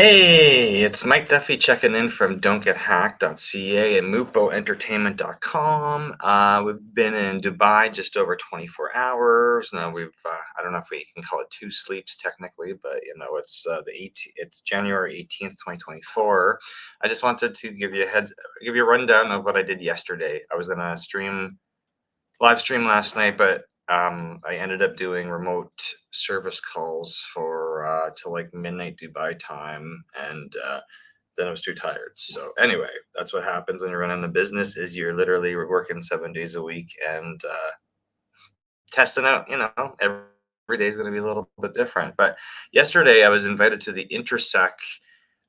Hey, it's Mike Duffy checking in from DontGetHacked.ca and MupoEntertainment.com. We've been in Dubai just over 24 hours. Now I don't know if we can call it two sleeps technically, but it's January 18th, 2024. I just wanted to give you a rundown of what I did yesterday. I was gonna live stream last night, but I ended up doing remote service calls for till like midnight Dubai time, and then I was too tired. So anyway, that's what happens when you're running a business: is you're literally working 7 days a week and testing out. Every day is going to be a little bit different. But yesterday, I was invited to the Intersec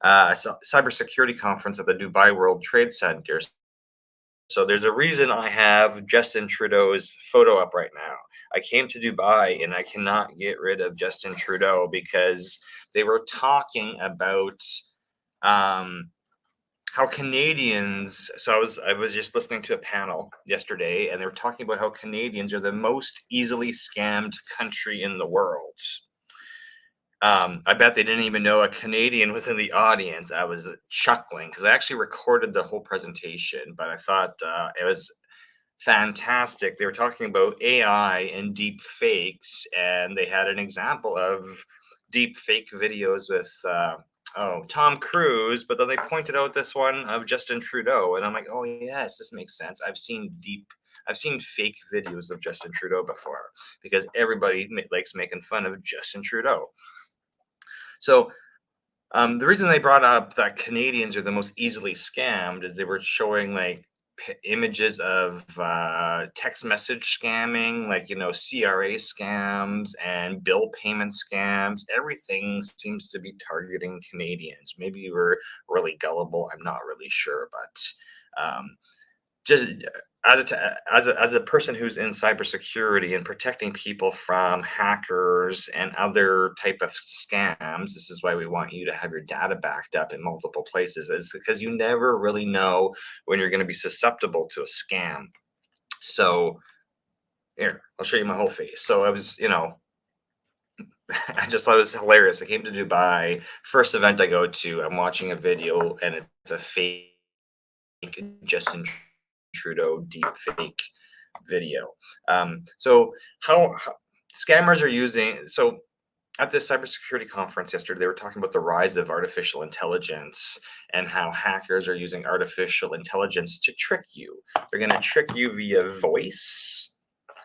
cybersecurity conference at the Dubai World Trade Center. So there's a reason I have Justin Trudeau's photo up right now. I came to Dubai and I cannot get rid of Justin Trudeau because they were talking about how Canadians. So I was just listening to a panel yesterday, and they were talking about how Canadians are the most easily scammed country in the world. I bet they didn't even know a Canadian was in the audience. I was chuckling because I actually recorded the whole presentation, but I thought it was fantastic. They were talking about AI and deep fakes, and they had an example of deep fake videos with Tom Cruise, but then they pointed out this one of Justin Trudeau, and I'm like, oh yes, this makes sense. I've seen fake videos of Justin Trudeau before because everybody likes making fun of Justin Trudeau. So the reason they brought up that Canadians are the most easily scammed is they were showing like images of text message scamming, like CRA scams and bill payment scams. Everything seems to be targeting Canadians. Maybe we're really gullible. I'm not really sure, but just as a person who's in cybersecurity and protecting people from hackers and other type of scams, this is why we want you to have your data backed up in multiple places, is because you never really know when you're going to be susceptible to a scam. So here, I'll show you my whole face. So I was, I just thought it was hilarious. I came to Dubai, first event I go to, I'm watching a video and it's a fake Justin Trudeau deep fake video. So how scammers are using, so at this cybersecurity conference yesterday, they were talking about the rise of artificial intelligence and how hackers are using artificial intelligence to trick you. They're going to trick you via voice.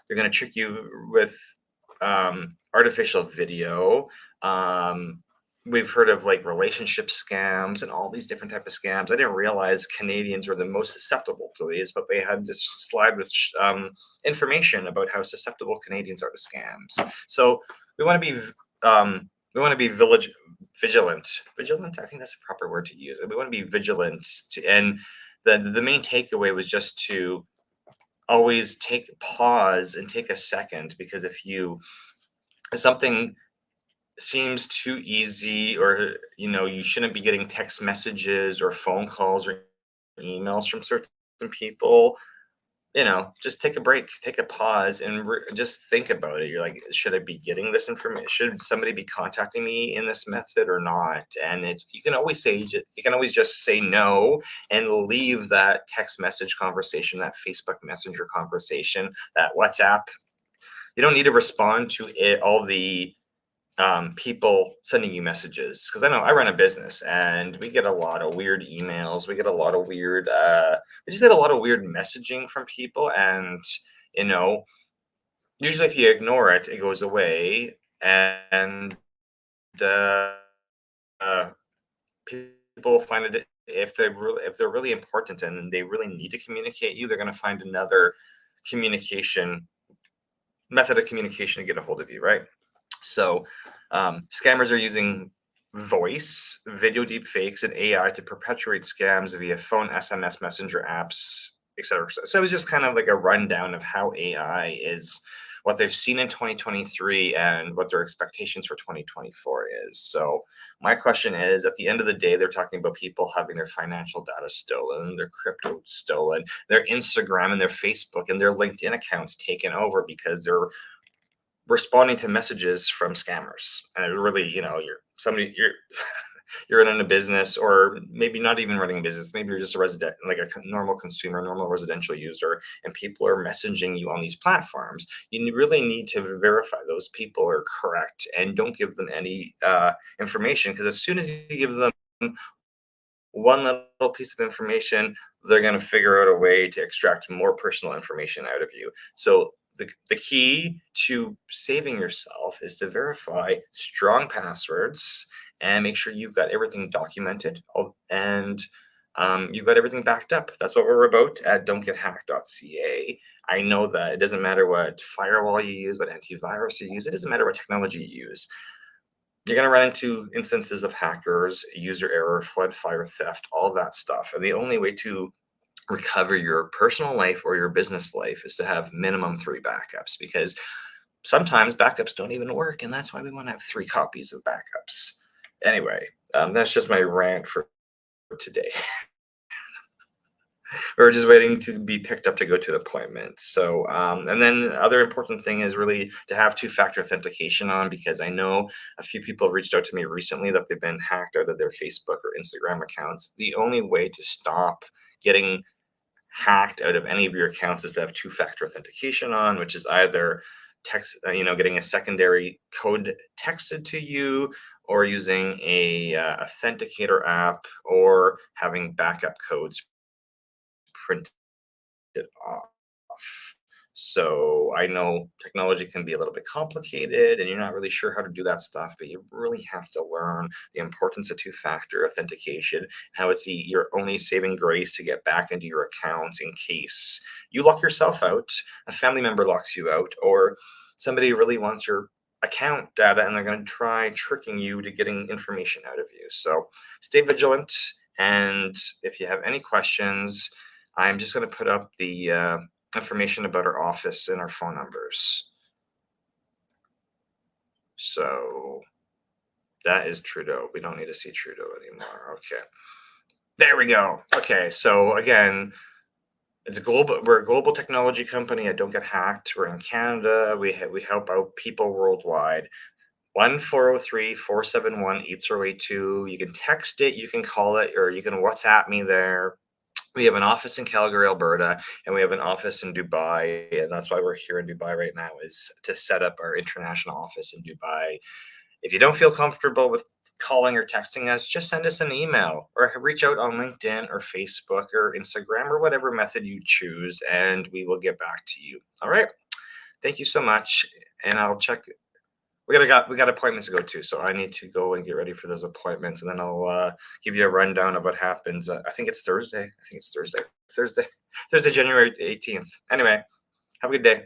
They're going to trick you with artificial video. We've heard of like relationship scams and all these different type of scams. I didn't realize Canadians were the most susceptible to these, but they had this slide with information about how susceptible Canadians are to scams. So we want to be vigilant. Vigilant, I think that's a proper word to use. We want to be vigilant and the main takeaway was just to always pause and take a second, because if something seems too easy, or you shouldn't be getting text messages or phone calls or emails from certain people, just take a break, take a pause, and just think about it. You're like, should I be getting this information? Should somebody be contacting me in this method or not? And you can always just say no and leave that text message conversation, that Facebook Messenger conversation, that WhatsApp. You don't need to respond to all the people sending you messages, because I know I run a business and we get a lot of weird emails. We get a lot of weird we just get a lot of weird messaging from people, and usually if you ignore it, it goes away. And uh, people find it, if they're really important and they really need to communicate you, they're going to find another method of communication to get a hold of you, right? So scammers are using voice, video deep fakes, and AI to perpetuate scams via phone, SMS, messenger apps, etc. So it was just kind of like a rundown of how AI is, what they've seen in 2023 and what their expectations for 2024 is. So my question is, at the end of the day, they're talking about people having their financial data stolen, their crypto stolen, their Instagram and their Facebook and their LinkedIn accounts taken over because they're responding to messages from scammers. And it really, you're running a business, or maybe not even running a business, maybe you're just a resident, like a normal consumer, normal residential user, and people are messaging you on these platforms, you really need to verify those people are correct, and don't give them any information, because as soon as you give them one little piece of information, they're going to figure out a way to extract more personal information out of you. So the key to saving yourself is to verify strong passwords and make sure you've got everything documented, and you've got everything backed up. That's what we're about at DontGetHacked.ca. I know that it doesn't matter what firewall you use, what antivirus you use, it doesn't matter what technology you use. You're going to run into instances of hackers, user error, flood, fire, theft, all that stuff. And the only way to recover your personal life or your business life is to have minimum 3 backups, because sometimes backups don't even work. And that's why we want to have 3 copies of backups. Anyway, that's just my rant for today. We're just waiting to be picked up to go to an appointment. So, and then other important thing is really to have 2-factor authentication on, because I know a few people have reached out to me recently that they've been hacked out of their Facebook or Instagram accounts. The only way to stop getting hacked out of any of your accounts is to have 2-factor authentication on, which is either getting a secondary code texted to you, or using a authenticator app, or having backup codes printed off. So I know technology can be a little bit complicated and you're not really sure how to do that stuff, but you really have to learn the importance of 2-factor authentication, how it's your only saving grace to get back into your accounts in case you lock yourself out, a family member locks you out, or somebody really wants your account data and they're going to try tricking you to getting information out of you. So stay vigilant. And if you have any questions, I'm just going to put up the information about our office and our phone numbers. So that is Trudeau. We don't need to see Trudeau anymore. Okay. There we go. Okay. So again, we're a global technology company. I Don't Get Hacked. We're in Canada. We help out people worldwide. 1-403-471-8082. You can text it, you can call it, or you can WhatsApp me there. We have an office in Calgary, Alberta, and we have an office in Dubai, and that's why we're here in Dubai right now, is to set up our international office in Dubai. If you don't feel comfortable with calling or texting us, just send us an email or reach out on LinkedIn or Facebook or Instagram or whatever method you choose, and we will get back to you. All right. Thank you so much, and I'll check. We got appointments to go to, so I need to go and get ready for those appointments, and then I'll give you a rundown of what happens. I think it's Thursday. Thursday, January 18th. Anyway, have a good day.